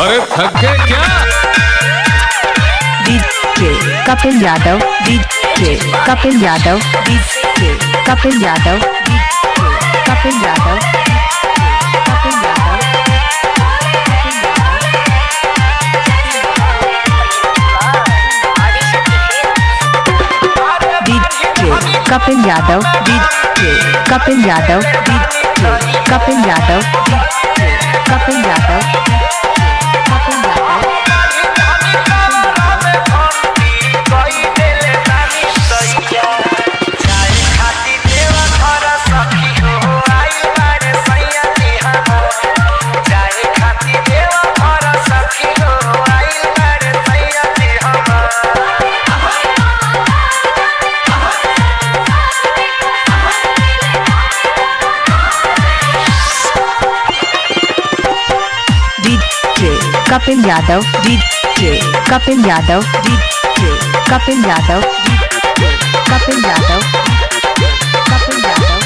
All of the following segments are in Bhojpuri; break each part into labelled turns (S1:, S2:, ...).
S1: अरे थक गए क्या?
S2: DJ Kapil Yadav, DJ Kapil Yadav, DJ Kapil Yadav, DJ Kapil Yadav, Kapil Yadav, DJ Kapil Yadav, DJ Kapil Yadav, DJ Kapil Yadav, DJ Kapil Yadav, Kapil Yadav. Kapil Yadav, DJ Kapil Yadav, DJ Kapil Yadav, DJ Kapil Yadav, Kapil Yadav.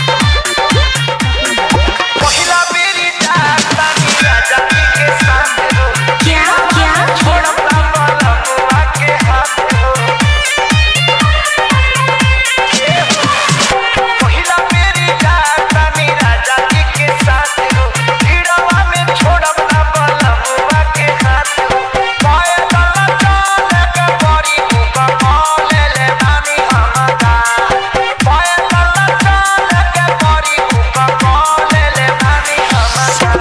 S3: पहिला बेरी जाता नीरा जाति के साथ हो।
S2: क्या क्या
S3: छोड़ता बालमुआ के हाथ हो। पहिला बेरी जाता नीरा जाति के साथ हो। भिड़वा में छोड़ता बालमुआ के हाथ हो। पाए गला चाले के बड़ी मुका माले ले नानी हमका। पाए गला चाले के बड़ी मुका माले ले नानी हमका।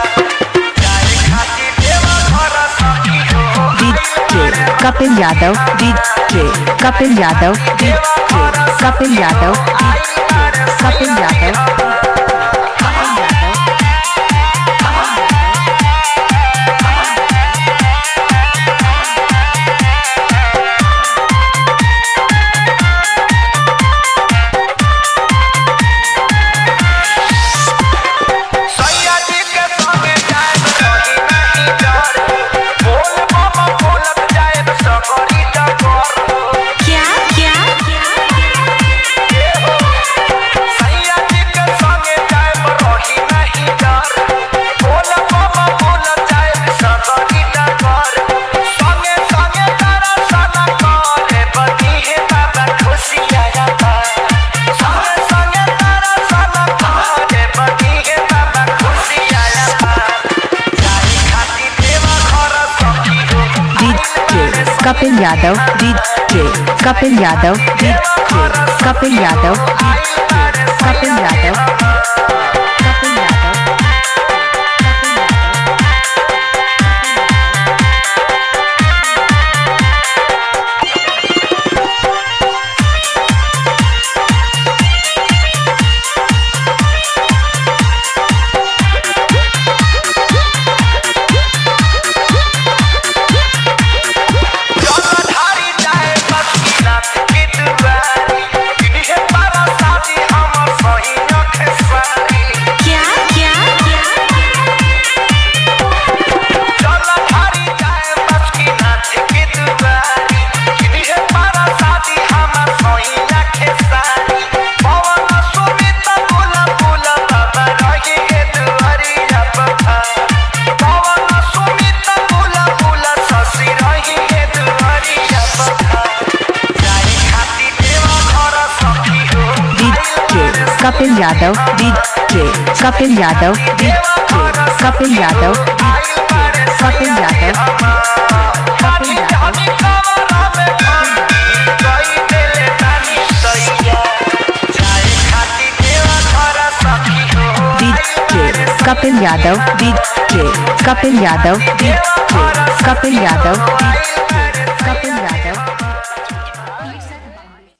S3: जाए खाती देवा घर सखी हो।
S2: DJ Kapil Yadav, DJ Kapil Yadav, DJ Kapil Yadav, DJ Kapil Yadav.
S3: सैया जी के संगे जाए सही नहीं डर। बोल बाबा बोलत जाए सगरी डगर।
S2: क्या क्या
S3: सैया जी के संगे जाए रही नहीं डर। बोल बाबा बोलत जाए सगरी डगर। संगे संगे तारा सना करे बदी है बाबा खुशी आया बा। संगे संगे तारा सना करे बदी है बाबा खुशी आया बा। जाए खाती देवा घर सखी हो।
S2: DJ Kapil Yadav, DJ Kapil Yadav, DJ Kapil Yadav, DJ Kapil Yadav, Kapil Yadav.
S3: जलधारी जाए बद्रीनाथ की दुआरी। इन्हीं पारा शादी हमर सही नखे सारी।
S2: क्या क्या
S3: जलधारी जाए बद्रीनाथ की दुआरी। इन्हीं पारा शादी हमर सही नखे सारी। पवन सुमित बोला बोला बाबा रही है दुआरी अपा। पवन सुमित बोला बोला शशि रही है दुआरी अपा। जाए खाती देवा घर सखी हो।
S2: DJ Kapil Yadav, DJ Kapil Yadav, DJ Kapil Yadav, DJ Kapil Yadav, Kapil Yadav. DJ Kapil Yadav, DJ Kapil Yadav, DJ Kapil Yadav, DJ